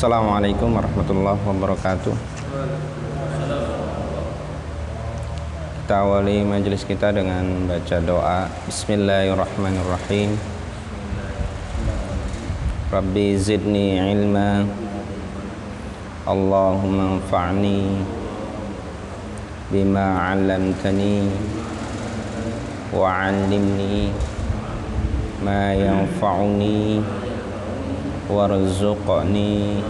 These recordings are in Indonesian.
Assalamualaikum warahmatullahi wabarakatuh. Kita awali majelis kita dengan baca doa. Bismillahirrahmanirrahim. Rabbi zidni ilma, Allahumma anfa'ni bima 'allamtani wa 'allimni ma yanfa'uni warzuqni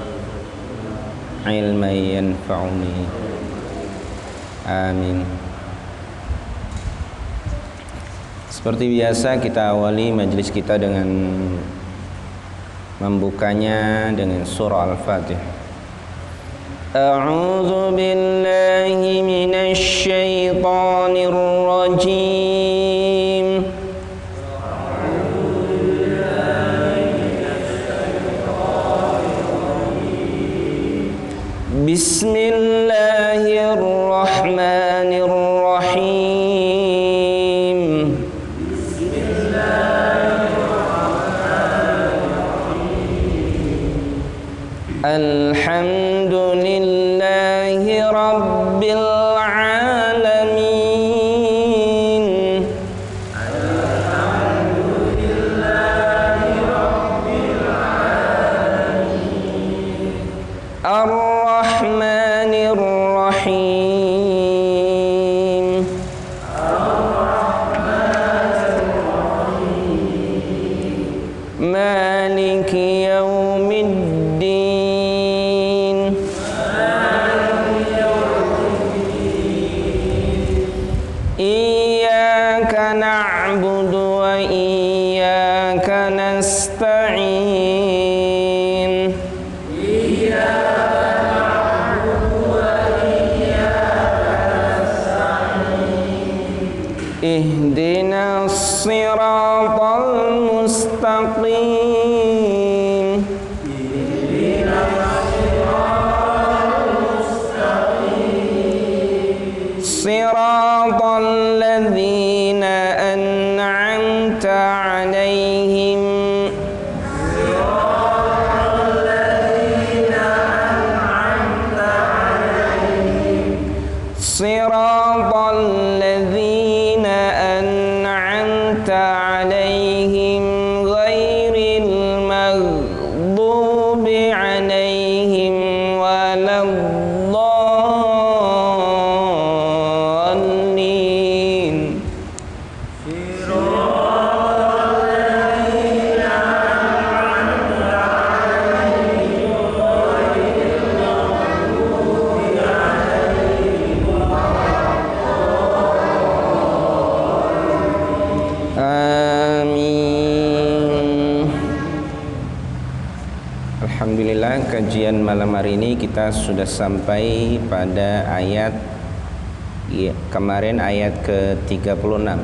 ilman yanfa'uni. Amin. Seperti biasa kita awali majelis kita dengan membukanya dengan surah Al-Fatihah. A'udzu billahi minasy syaithanir rajim. Bismillahirrahmanirrahim. Alhamdulillahi rabbil alamin. Alhamdulillahi rabbil alamin. Ar-Rahmanir Rahim. Ar-Rahmanir Rahim. Maliki yaumiddin. Maliki yaumiddin. Iyyaka na'budu wa iyyaka nasta'in. Ihdinas siratal mustaqim. Ihdinas siratal mustaqim. Siratal ladzina an'amta 'alaihim. Siratal ladzina an'amta 'alaihim. Siratal ladzina عليهم غير المغضوب عليهم ولا الضالين. Alhamdulillah, kajian malam hari ini kita sudah sampai pada ayat kemarin ayat ke-36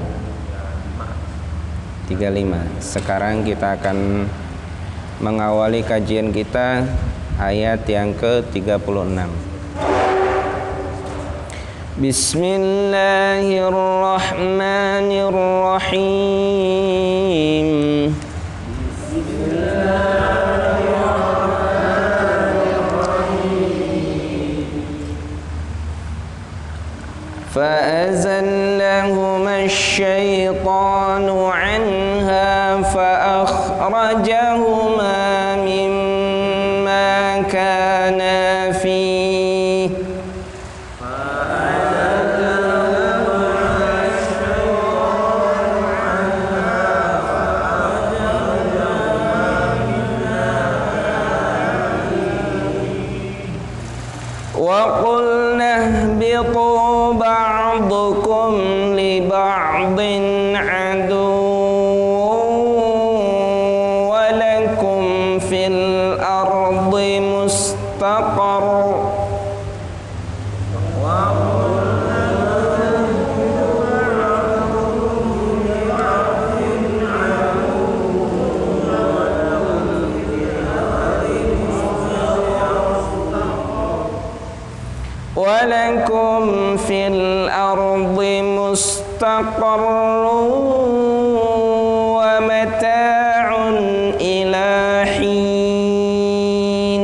35. Sekarang kita akan mengawali kajian kita ayat yang ke-36. Bismillahirrahmanirrahim. فأزلهما الشيطان عنها فأخرجهما مما كانا فيه. وقلنا اهبطوا بعضكم لبعض عدو ولكم في الأرض مستقر. ولكم في الأرض مستقر ومتاع إلى حين.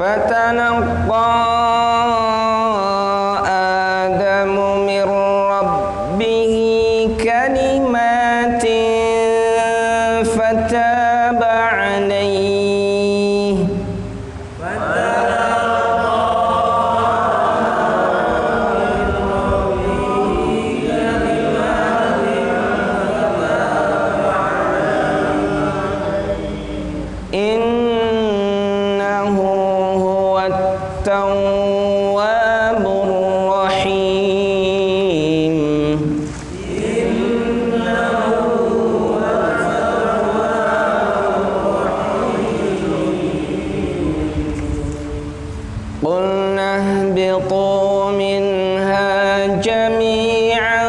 فتلقى آدم من ربه كلمات فتاب عليه إنه هو التواب الرحيم قلنا اهبطوا منها جميعا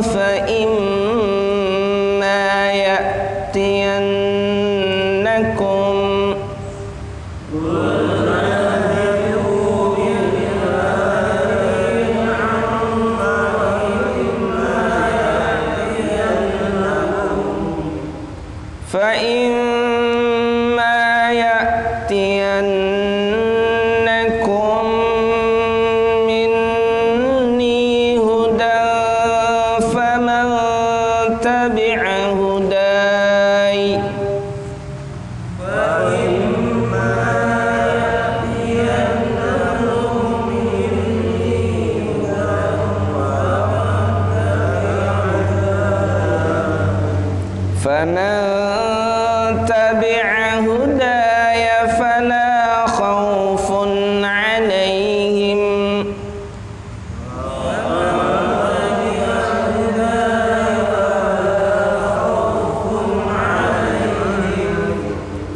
فإما يأتينكم مني هدى فمن تبع هداي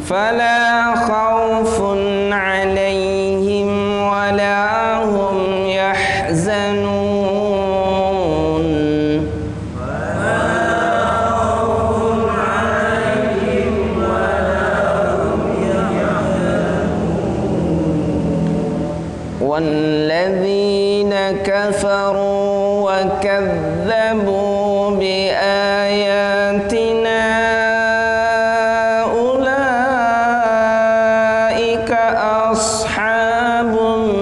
فلا خوف عليهم ولا هم يحزنون والذين كفروا وكذبوا بآياتنا أولئك أصحاب النار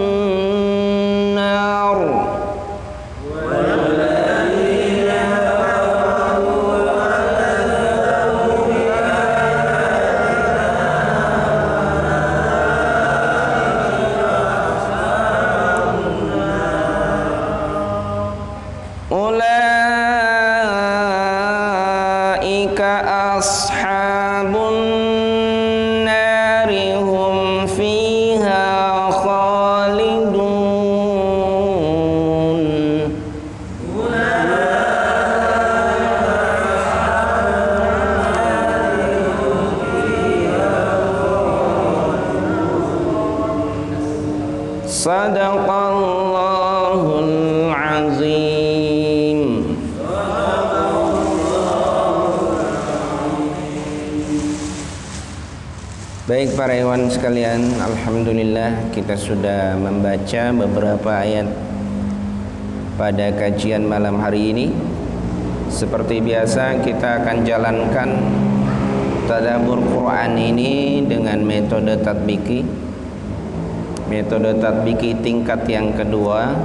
أولئك أصحاب النار هم فيها خالدون صدق الله العظيم. Baik para ikhwan sekalian, alhamdulillah kita sudah membaca beberapa ayat pada kajian malam hari ini. Seperti biasa kita akan jalankan tadabbur Quran ini dengan metode tatbiki. Metode tatbiki tingkat yang kedua,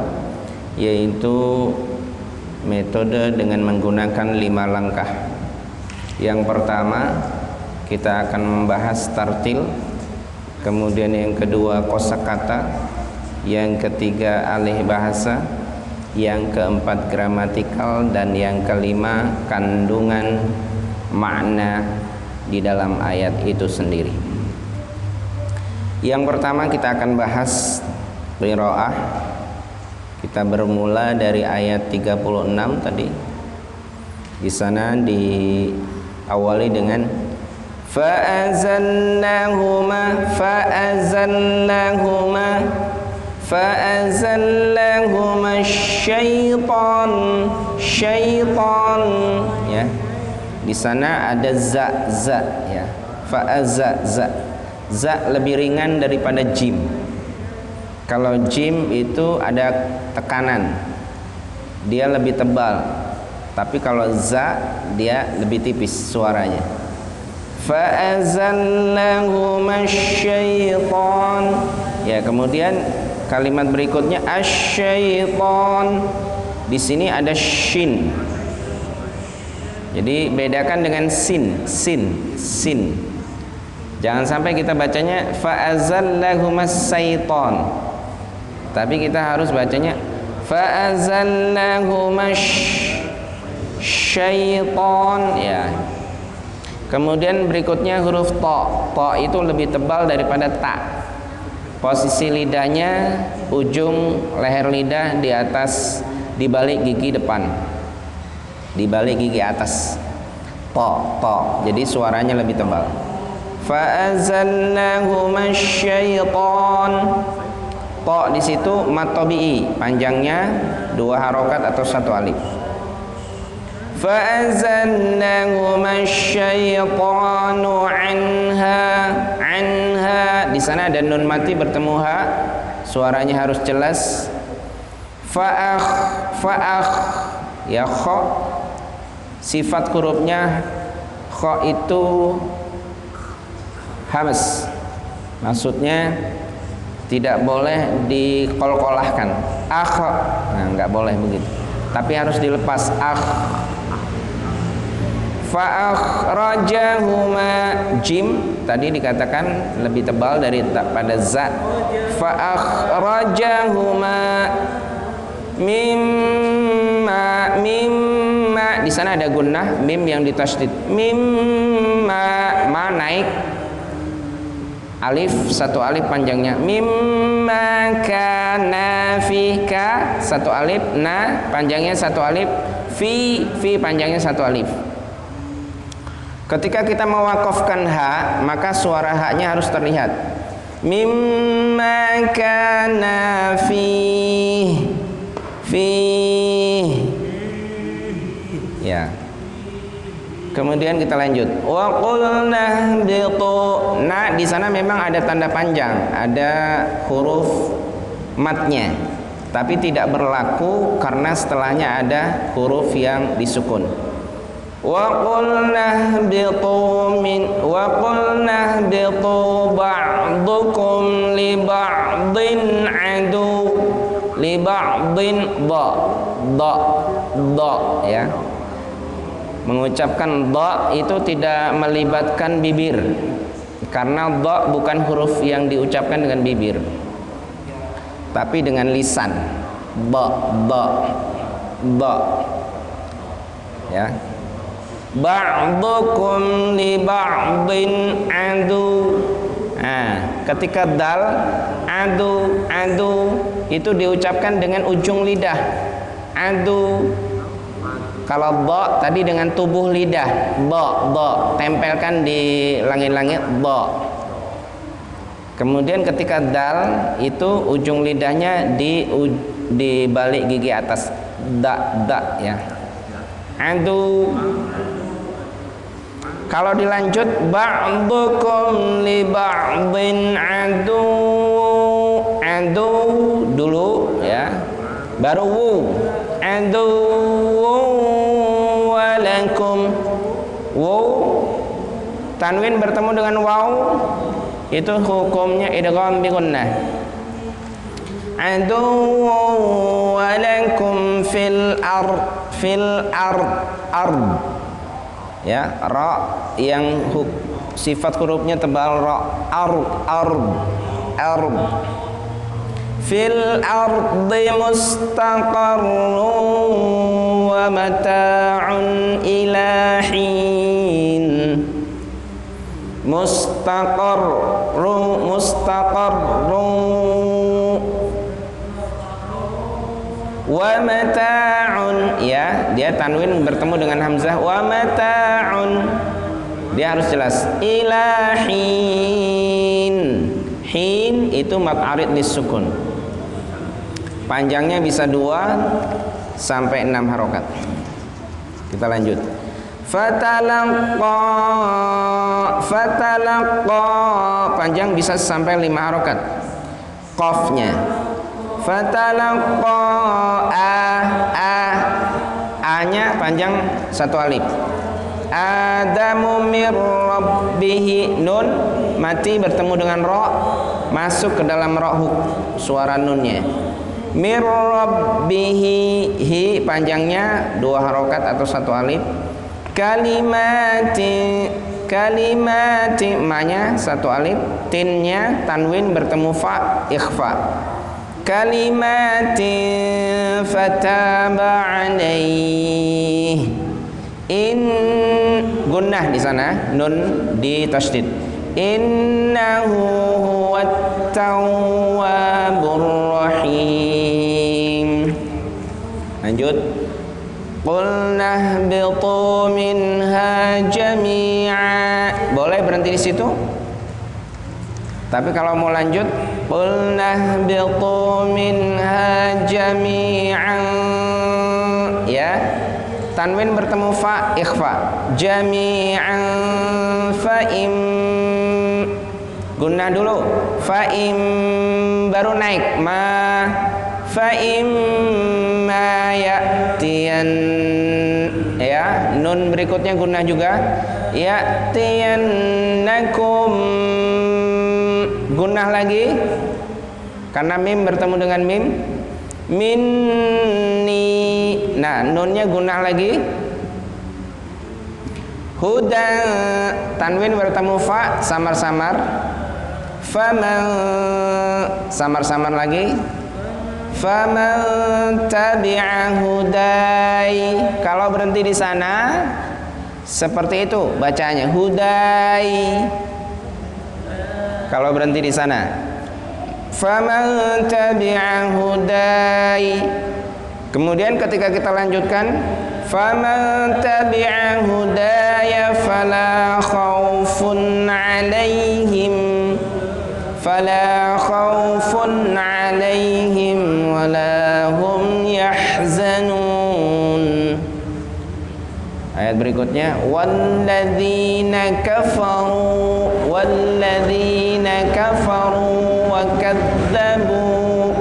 yaitu metode dengan menggunakan 5 langkah. Yang pertama kita akan membahas tartil, kemudian yang kedua kosakata, yang ketiga alih bahasa, yang keempat gramatikal, dan yang kelima kandungan makna di dalam ayat itu sendiri. Yang pertama kita akan bahas qiraah. Kita bermula dari ayat 36 tadi. Di sana diawali dengan fa'azallahuma syaitan ya. Di sana ada za ya. Za lebih ringan daripada jim. Kalau jim itu ada tekanan, dia lebih tebal. Tapi kalau za dia lebih tipis suaranya. fa'azallahuma syaitan. Ya, kemudian kalimat berikutnya asyaitan. Di sini ada shin. Jadi bedakan dengan sin. Jangan sampai kita bacanya fa'azallahuma syaitan, tapi kita harus bacanya fa'azallahuma syaitan, ya. Kemudian berikutnya huruf ta. Ta itu lebih tebal daripada ta. Posisi lidahnya, ujung leher lidah di atas, di balik gigi depan, di balik gigi atas. Ta. Jadi suaranya lebih tebal. Fa'azallahuma syaitan. Ta di situ mat tabi'i, panjangnya 2 harokat atau 1 alif. Fa'azallahuma syaitanu anha. Di sana ada nun mati bertemu ha, suaranya harus jelas. Fa'akh, ya kha, sifat hurufnya kha itu hamas, maksudnya tidak boleh dikolkolahkan. Nah, nggak boleh begitu, tapi harus dilepas. Fa'akhrajahuma, jim tadi dikatakan lebih tebal dari pada za. Fa'akhrajahuma mimma. Di sana ada gunnah mim yang ditasydid. Mimma, ma naik alif, 1 alif panjangnya. Mimma kana fika, 1 alif. Na panjangnya 1 alif. Fi panjangnya 1 alif. Ketika kita mewakafkan ha, maka suara ha-nya harus terlihat. Mimma kana fi. Ya. Kemudian kita lanjut. Wa qulna bitu. Nah, di sana memang ada tanda panjang, ada huruf matnya, tapi tidak berlaku karena setelahnya ada huruf yang disukun. Wa qulna bitu ba'dukum li ba'din adu. Li ba'din da, ya. Mengucapkan da itu tidak melibatkan bibir, karena da bukan huruf yang diucapkan dengan bibir, tapi dengan lisan. Da, ya. Ba'dukum li ba'din adu. Nah, ketika dal adu itu diucapkan dengan ujung lidah. Adu. Kalau ba tadi dengan tubuh lidah. Ba, tempelkan di langit-langit ba. Kemudian ketika dal itu ujung lidahnya di balik gigi atas. Da, ya. Adu. Kalau dilanjut ba'dukum li ba'din adu dulu, ya. Baru wu. Adu walakum. Wu tanwin bertemu dengan waw, itu hukumnya idgham bi gunnah. Adu walakum fil ard. Ya, ra yang sifat hurufnya tebal, ra. Arb. Fil ardi mustaqarrun wa mata'un ila hin. Mustaqarrun wa mata'un, ya, dia tanwin bertemu dengan hamzah. Wa mata'un, dia harus jelas. Ilahin. Hin itu mad arid disukun, panjangnya bisa 2 sampai 6 harokat. Kita lanjut. Fatalaqa, panjang bisa sampai 5 harokat. Qafnya. Fatalaqa, A-nya panjang 1 alif. Adamu mir rabbihi, nun mati bertemu dengan ro, masuk ke dalam ro suara nunnya. Mir rabbihi, hi panjangnya 2 harokat atau 1 alif. Kalimati ma-nya 1 alif, tinnya tanwin bertemu fa, ikhfa. Kalimatin fataba alaih, in gunnah di sana, nun di tasydid. Innahu huwat tawwabur rahim. Lanjut. Qulna ihbitu minha jami'a. Boleh berhenti di situ. Tapi kalau mau lanjut, qulna ihbitu minha jami'an, ya. Tanwin bertemu fa, ikhfa. Jami'an fa im, gunnah dulu. Fa im baru naik ma, fa im ma ya'tiyan, ya. Nun berikutnya gunnah juga. Ya'tiyannakum, gunnah lagi karena mim bertemu dengan mim. Minni, nah nunnya gunnah lagi. Huda, tanwin bertemu fa, samar-samar. Faman, samar-samar lagi. Faman tabi'a hudai. Kalau berhenti di sana seperti itu bacanya, hudai. Kalau berhenti di sana, faman tabi'a hudai. Kemudian ketika kita lanjutkan, faman tabi'a hudaya fala khaufun 'alaihim, fala khaufun 'alaihim wala hum yahzanun. Ayat berikutnya, walladzina kafaru wa kadzdzabu.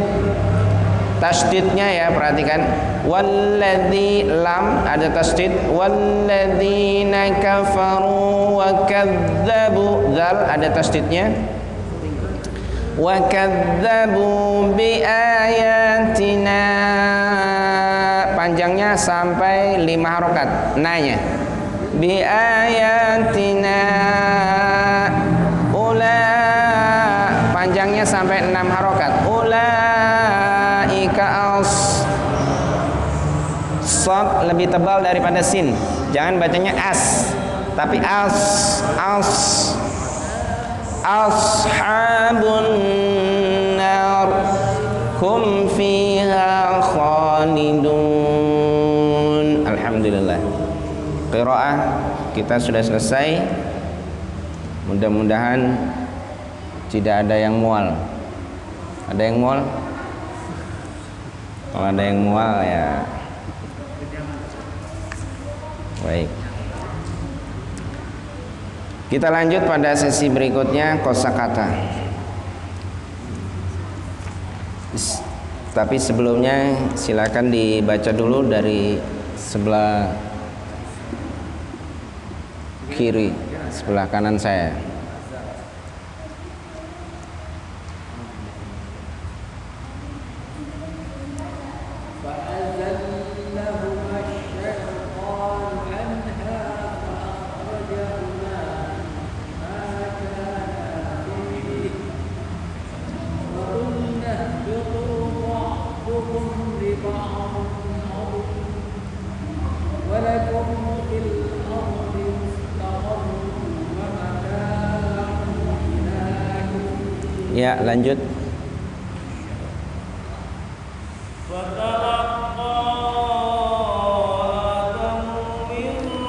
Tasydidnya ya, perhatikan. Walladzi, lam ada tasydid. Walladzina kafaru wa kadzdzabu, zal ada tasydidnya. Wa kadzdzabu bi ayatina, panjangnya sampai 5 harokat, nanya. Bi ayatina ula, panjangnya sampai 6 harokat. Ulaika as, sod lebih tebal daripada sin. Jangan bacanya as, tapi as. Ashabun nar hum fiha khalidun. Alhamdulillah. Qiraah kita sudah selesai. Mudah-mudahan tidak ada yang mual. Ada yang mual? Kalau ada yang mual ya baik. Kita lanjut pada sesi berikutnya, kosakata. Tapi sebelumnya silakan dibaca dulu dari sebelah kiri, sebelah kanan saya. Ya, lanjut.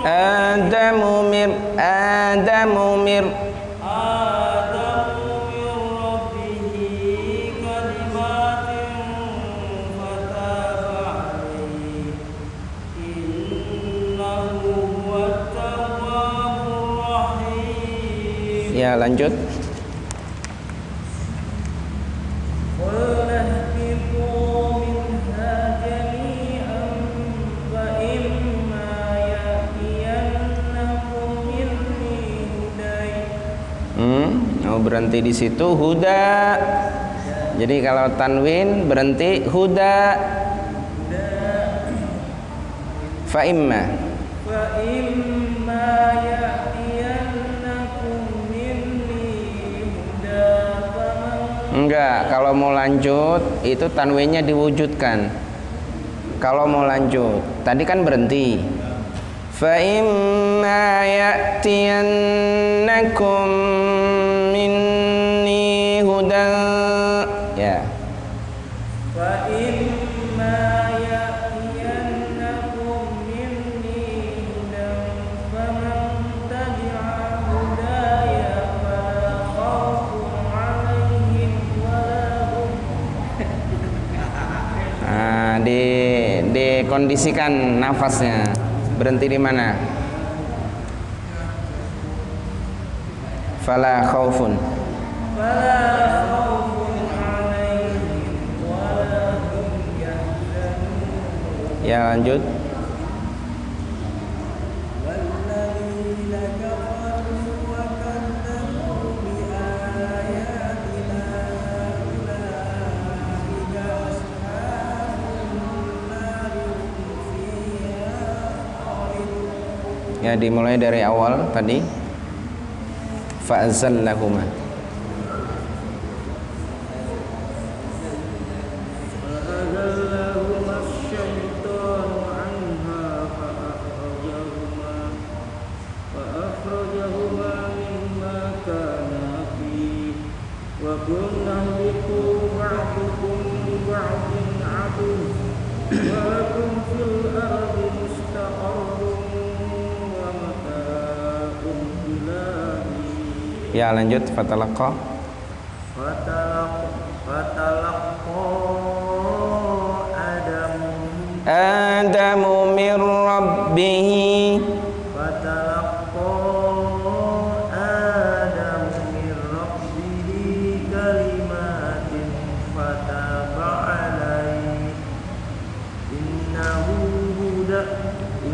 Adamu mir rabbihi kalimatin fataba alaihi innahu huwat tawwabur rahim. Ya, lanjut. Mau berhenti di situ huda. Jadi kalau tanwin berhenti huda. Fa imma ya'tiyannakum minni huda faman. Enggak, kalau mau lanjut itu tanwinnya diwujudkan. Kalau mau lanjut, tadi kan berhenti. Fa imma ya'tiyannakum minni hudan. Ya. Fa imma ya'tiyannakum minni hudan faman tabi'a hudaya fala khawfun 'alaihim wala hum. Nah, dikondisikan nafasnya. Berhenti di mana? Fala khaufun. Fala khawfun 'alaihim wala hum yahzanun. Ya, lanjut. Walladzina kafaru wa kadzabu bi ayatina ulaika ashabun nar hum fiha khalidun. Ya, dimulai dari awal tadi. Fa'azallahuma. فأزلهما الشيطان عنها فأخرجهما مما كانا فيه وقلنا اهبطوا بعضكم لبعض عدو ولكم في الأرض مستقر ومتاع إلى حين. Ya, lanjut. Fatalaqa. فتلقى Adamu min rabbih. فتلقى آدم من ربه كلمات فتاب عليه إنه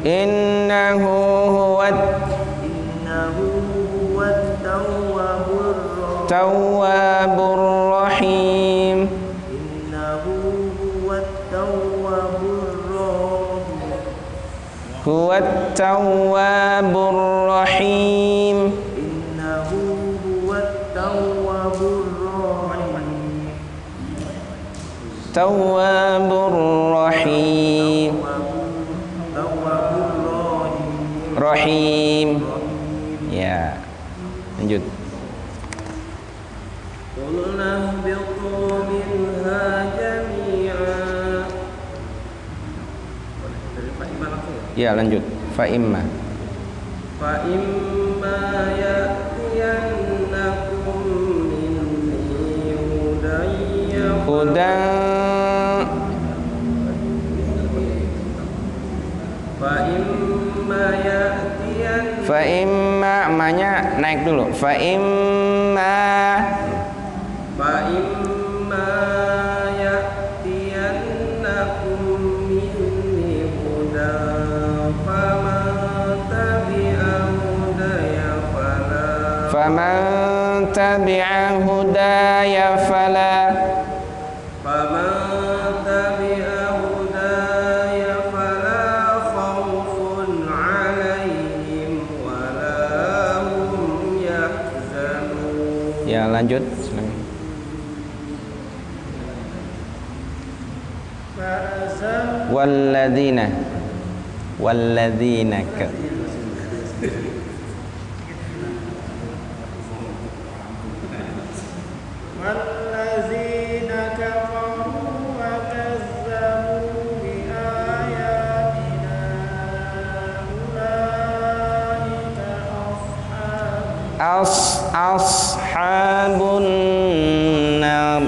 Innahu huwat هو التواب الرحيم tawwabur rahim. إنه هو التواب الرحيم Huwat tawwabur rahim. إنه هو التواب الرحيم Tawwabur rahim. تواب الرحيم Rahim. Ya. Lanjut. قلنا اهبطوا منها جميعا. Ya, lanjut. Fa imma. فإما يأتينكم مني هدى Hudan. فإما يأتين Fa imma manya naik dulu. Fa imma. فإما يأتينكم مني هدى فمن تبع هداي Faman tabi'a hudaya fala. فمن تبع هداي فلا خوف عليهم ولا هم يحزنون. Ya, lanjut. Silakan. Walladzina. Walladzina ka. والذين كفروا وكذبوا بآياتنا أولئك Ashabun nar.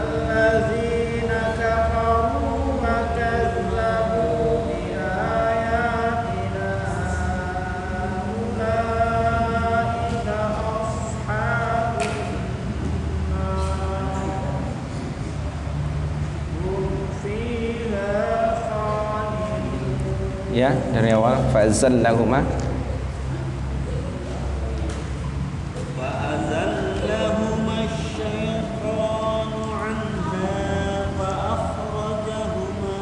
والذين كفروا وكذبوا بآياتنا أولئك أصحاب النار هم فيها خالدون. Ya, dari awal fa'azallahuma فأزلهما الشيطان عنها فأخرجهما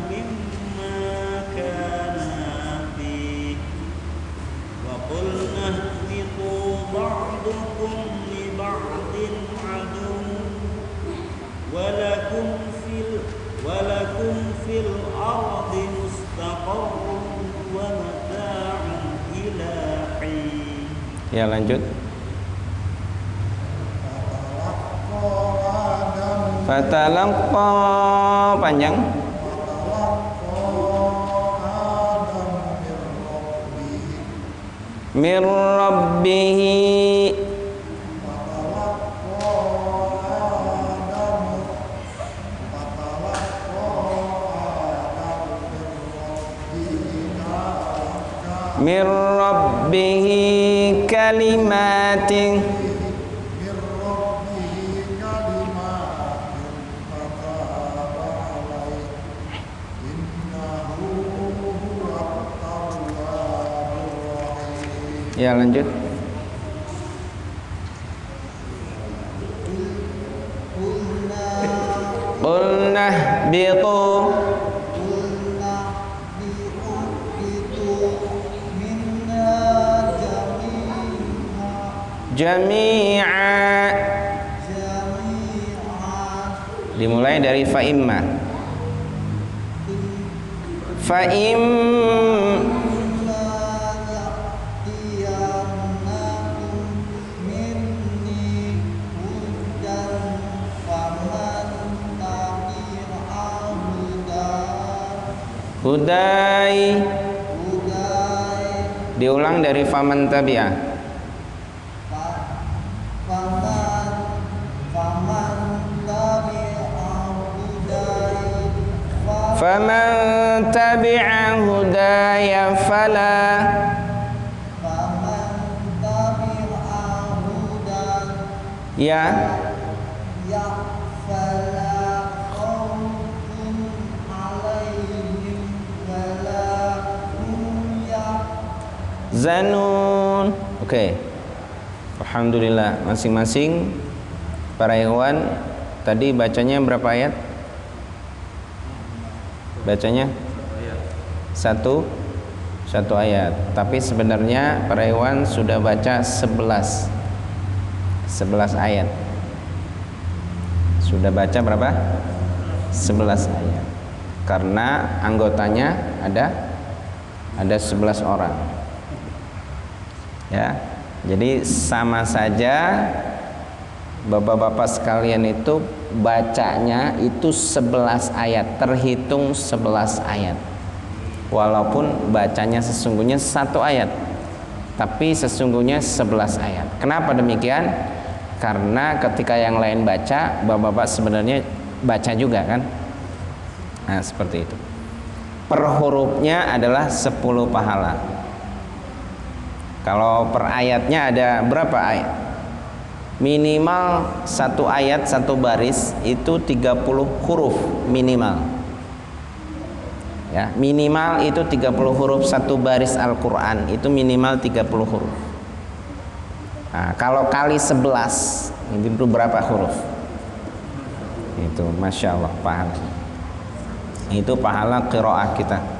مما كانا فيه وقلنا اهبطوا بعضكم لبعض عدو ولكم في الأرض مستقر ومتاع إلى حين. Ya, lanjut. Fatalaqqa panjang. Mir rabbih. Mir rabbih kalimatin. Ya, lanjut. Qulna bitu jami'a. Dimulai dari fa'imma. Fa'im hudai. Diulang dari faman tabi'ah. Faman tabi'a hudaya fala. Ya. Zanun. Oke. Alhamdulillah, masing-masing para ikhwan tadi bacanya berapa ayat? Bacanya satu ayat. Tapi sebenarnya para ikhwan sudah baca 11 ayat. Sudah baca berapa? 11 ayat. Karena anggotanya ada 11 orang. Ya, jadi sama saja bapak-bapak sekalian itu bacanya itu 11 ayat, terhitung 11 ayat. Walaupun bacanya sesungguhnya 1 ayat, tapi sesungguhnya 11 ayat. Kenapa demikian? Karena ketika yang lain baca, bapak-bapak sebenarnya baca juga kan? Nah, seperti itu. Per hurufnya adalah 10 pahala. Kalau per ayatnya ada berapa ayat? Minimal 1 ayat 1 baris itu 30 huruf minimal. Ya, minimal itu 30 huruf 1 baris Al-Qur'an, itu minimal 30 huruf. Nah, kalau kali 11 itu berapa huruf? Itu Masya Allah pahala. Itu pahala qiraah kita.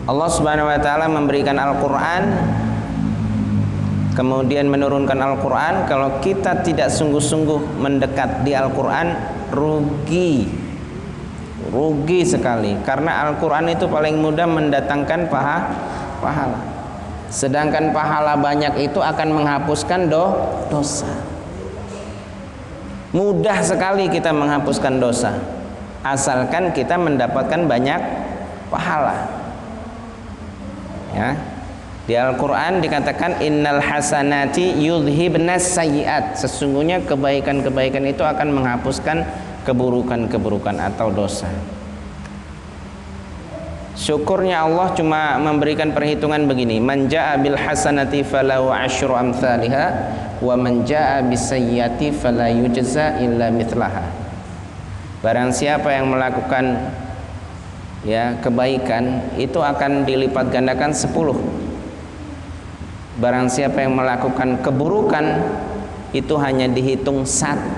Allah Subhanahu wa taala memberikan Al-Qur'an, kemudian menurunkan Al-Qur'an. Kalau kita tidak sungguh-sungguh mendekat di Al-Qur'an, rugi sekali. Karena Al-Qur'an itu paling mudah mendatangkan pahala. Sedangkan pahala banyak itu akan menghapuskan dosa. Mudah sekali kita menghapuskan dosa, asalkan kita mendapatkan banyak pahala. Ya, di Al-Quran dikatakan innal hasanati yudhibnas sayyiat. Sesungguhnya kebaikan-kebaikan itu akan menghapuskan keburukan-keburukan atau dosa. Syukurnya Allah cuma memberikan perhitungan begini: man jaa bil hasanati falahu asyru amsalha wa man jaa bis sayyiati fala yujza illa mithlaha. Barang siapa yang melakukan ya kebaikan itu akan dilipat gandakan 10. Barang siapa yang melakukan keburukan itu hanya dihitung 1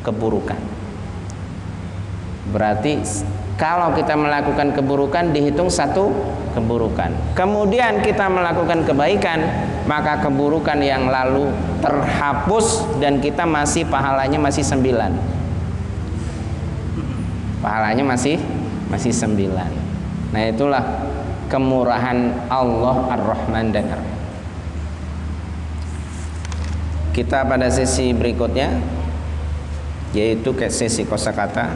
keburukan. Berarti kalau kita melakukan keburukan dihitung 1 keburukan. Kemudian kita melakukan kebaikan, maka keburukan yang lalu terhapus dan kita masih pahalanya masih 9. Pahalanya masih 9. Nah, itulah kemurahan Allah Ar-Rahman dan Ar-Rahim. Kita pada sesi berikutnya, yaitu ke sesi kosakata.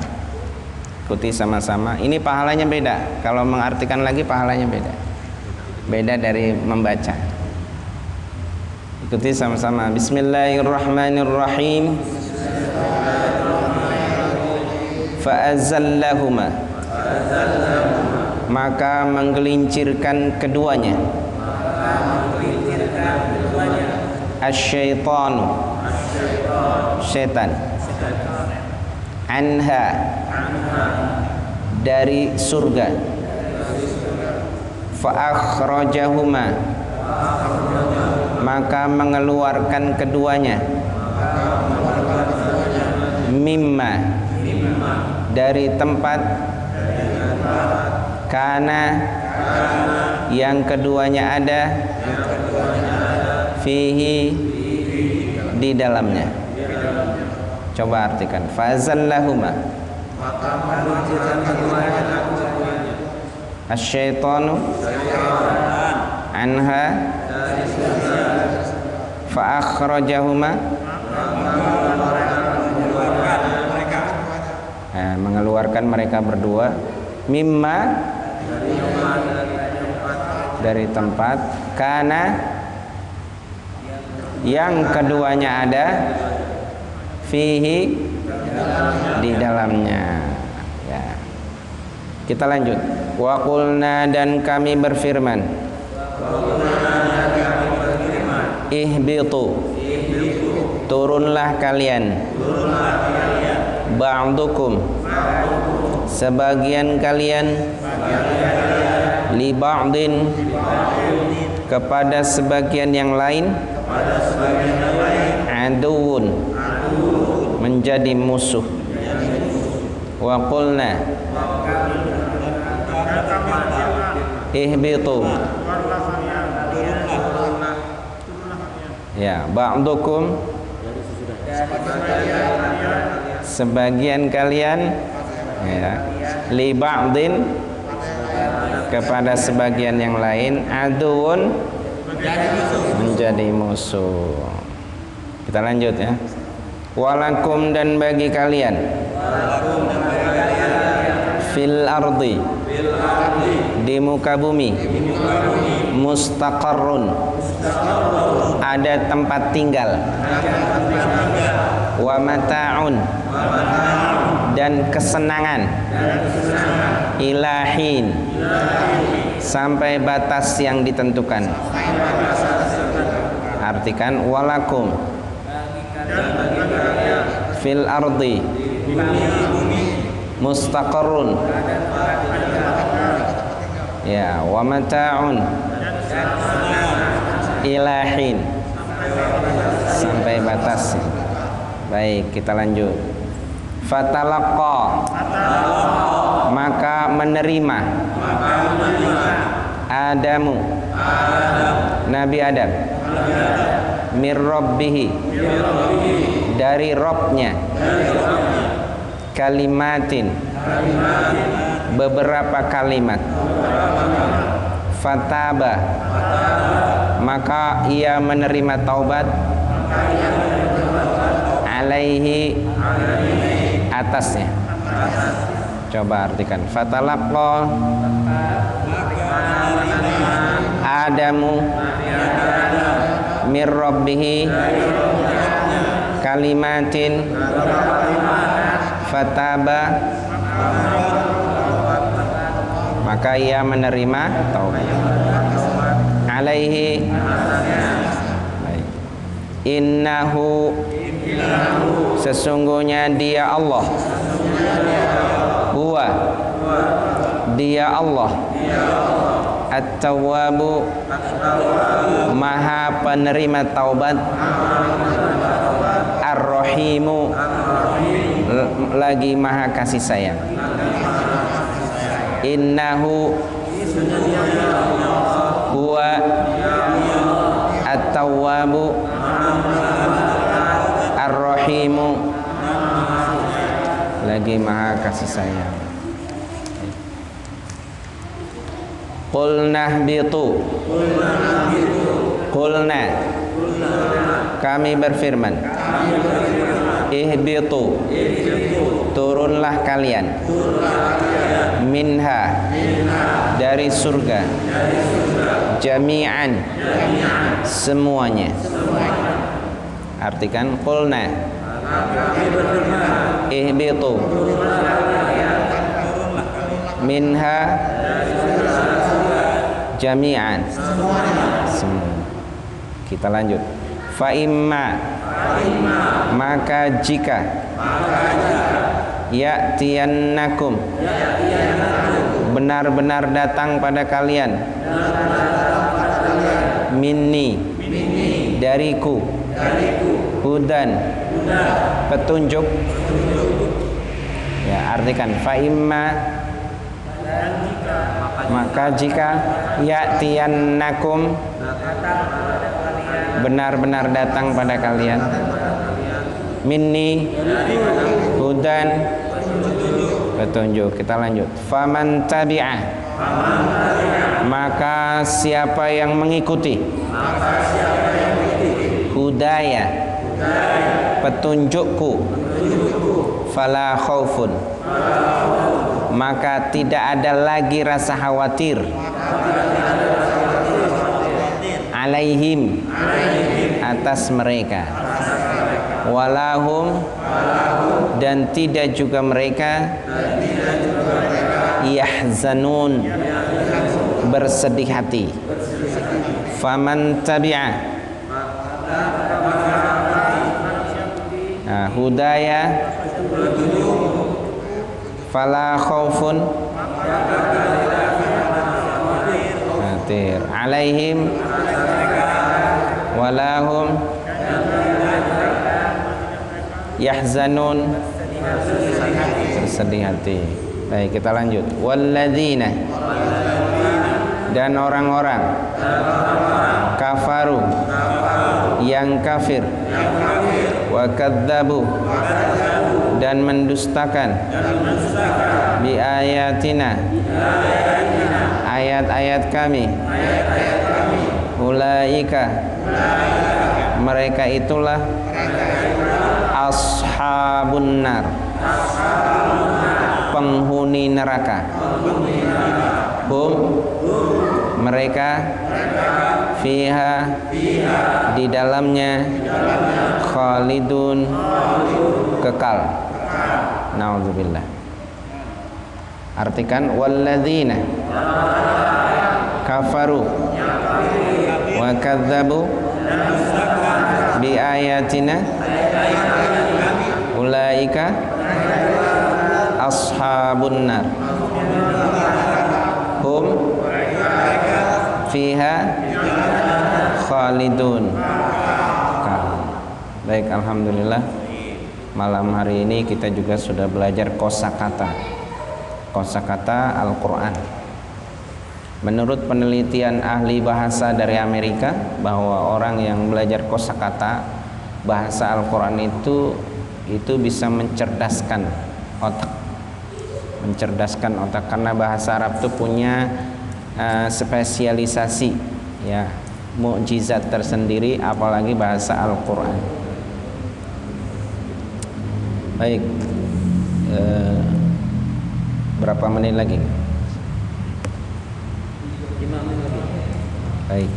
Ikuti sama-sama. Ini pahalanya beda. Kalau mengartikan lagi pahalanya beda. Beda dari membaca. Ikuti sama-sama. Bismillahirrahmanirrahim. Fa'azallahuma, maka menggelincirkan keduanya. Asyaitanu, setan. Anha, dari surga. Fa'akhrajahuma, maka mengeluarkan keduanya. Mimma, dari tempat. Kana, yang keduanya ada. Fihi, di dalamnya. Coba artikan. Fazallahuma, asyaitanu anha fa'akhrajahuma, mengeluarkan mereka berdua. Mimma, dari tempat. Kana, yang keduanya ada. Fihi, di dalamnya. Ya. Kita lanjut. Wa qulna, dan kami berfirman. Ihbitu, turunlah kalian. Ba'dukum, sebagian kalian. Li ba'din, kepada sebagian yang lain. Aduun, menjadi musuh. Wa qulna, ihbitu, ya, ba'dukum, sebagian kalian, ya, li ba'din, kepada sebagian yang lain. Aduun, menjadi musuh. Kita lanjut ya. Walakum, dan bagi kalian. Fil ardi, di muka bumi. Mustaqarrun, ada tempat tinggal. Wa mata'un, dan kesenangan. Ilahin, sampai batas yang ditentukan. Artikan walakum fil ardi mustaqarrun, ya, wa mata'un ilahin, sampai batas. Baik, kita lanjut. Fatalaqa, maka menerima. Adamu, Nabi Adam. Mir rabbihi, dari Robnya. Kalimatin, beberapa kalimat. Fataba, maka ia menerima taubat. Alaihi, atasnya. Coba artikan. Fatalaqa Adamu mir rabbihi kalimatin fataba, maka ia menerima taubat. Alaihi, innahu, sesungguhnya dia Allah. Huwa, Dia Allah At-Tawwabu, Maha penerima taubat. Ar-Rahimu, lagi Maha kasih sayang. Innahu huwa At-Tawwabu Ar-Rahimu, lagi Maha kasih sayang. Qulna bitu, qulna, kami berfirman. Ihbitu, turunlah kalian. Minha, dari surga. Jami'an, semuanya. Artikan qulna, ihbitu minha jami'an, semua. Kita lanjut. Fa imma, maka jika ya'tiyannakum, benar-benar datang pada kalian. Minni, dariku. Hudan, petunjuk. Ya, artikan fa imma, maka jika ya'tiyannakum, benar-benar datang pada kalian. Minni, hudan, petunjuk. Kita lanjut. Faman tabi'ah, maka siapa yang mengikuti. Hudaya, petunjukku. Fala khaufun, maka tidak ada lagi rasa khawatir. Alaihim, atas mereka. Walahum, dan tidak juga mereka. Yahzanun, bersedih hati. Faman tabi'ah, hudaya, fala khaufun alaihim walahum yahzanun, bersedih hati. Baik, kita lanjut. Walladzina, dan orang-orang kafaru, yang kafir. Wa kadzabu, dan mendustakan. Bi ayatina, ayat-ayat kami. Ulaika, mereka itulah ashabun nar, penghuni neraka. Hum, mereka. Fiha, di dalamnya. Khalidun, kekal. Na'udzubillah. Artikan walladzina kafaru wa kadzabu bi ayatina ulaika ashabun nar hum fiha khalidun. Baik, alhamdulillah malam hari ini kita juga sudah belajar kosakata Al-Quran. Menurut penelitian ahli bahasa dari Amerika, bahwa orang yang belajar kosakata bahasa Al-Quran itu bisa mencerdaskan otak, karena bahasa Arab itu punya spesialisasi, ya, mukjizat tersendiri, apalagi bahasa Al-Quran. Baik, berapa menit lagi? 5 menit lagi. Baik.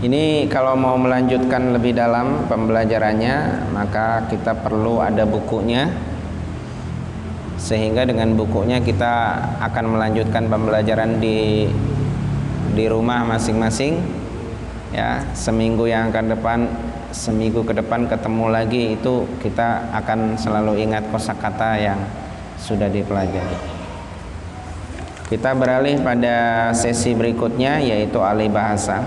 Ini kalau mau melanjutkan lebih dalam pembelajarannya, maka kita perlu ada bukunya, sehingga dengan bukunya kita akan melanjutkan pembelajaran di rumah masing-masing. Ya, seminggu ke depan ketemu lagi, itu kita akan selalu ingat kosakata yang sudah dipelajari. Kita beralih pada sesi berikutnya, yaitu alih bahasa.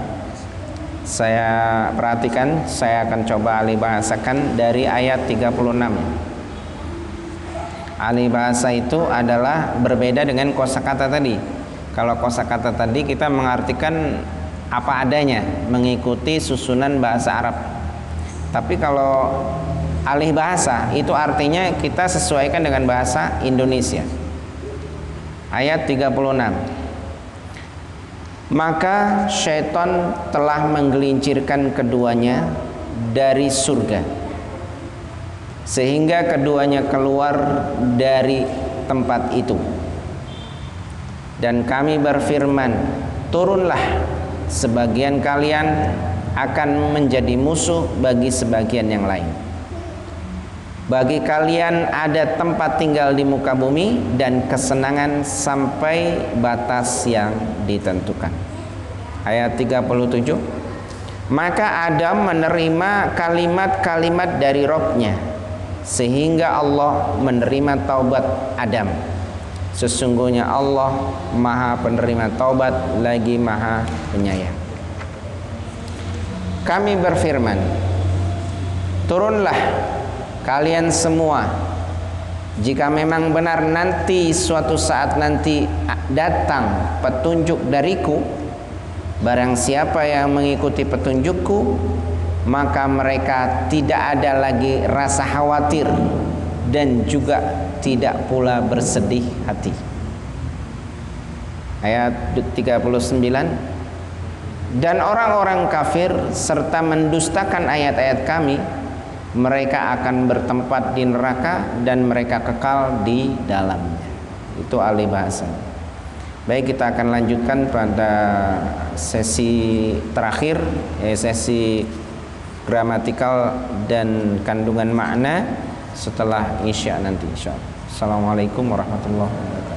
Saya perhatikan, saya akan coba alih bahasakan dari ayat 36. Alih bahasa itu adalah berbeda dengan kosakata tadi. Kalau kosakata tadi kita mengartikan apa adanya, mengikuti susunan bahasa Arab. Tapi kalau alih bahasa itu artinya kita sesuaikan dengan bahasa Indonesia. Ayat 36. Maka syaitan telah menggelincirkan keduanya dari surga, sehingga keduanya keluar dari tempat itu. Dan kami berfirman, turunlah, sebagian kalian akan menjadi musuh bagi sebagian yang lain. Bagi kalian ada tempat tinggal di muka bumi dan kesenangan sampai batas yang ditentukan. Ayat 37. Maka Adam menerima kalimat-kalimat dari Rabb-Nya, sehingga Allah menerima taubat Adam. Sesungguhnya Allah Maha penerima taubat lagi Maha penyayang. Kami berfirman, turunlah kalian semua, jika memang benar nanti suatu saat nanti datang petunjuk dariku. Barang siapa yang mengikuti petunjukku, maka mereka tidak ada lagi rasa khawatir dan juga tidak pula bersedih hati. Ayat 39. Dan orang-orang kafir serta mendustakan ayat-ayat kami, mereka akan bertempat di neraka dan mereka kekal di dalamnya. Itu alih bahasa. Baik, kita akan lanjutkan pada sesi terakhir, sesi gramatikal dan kandungan makna setelah Isya nanti, insyaallah. Assalamualaikum warahmatullahi wabarakatuh.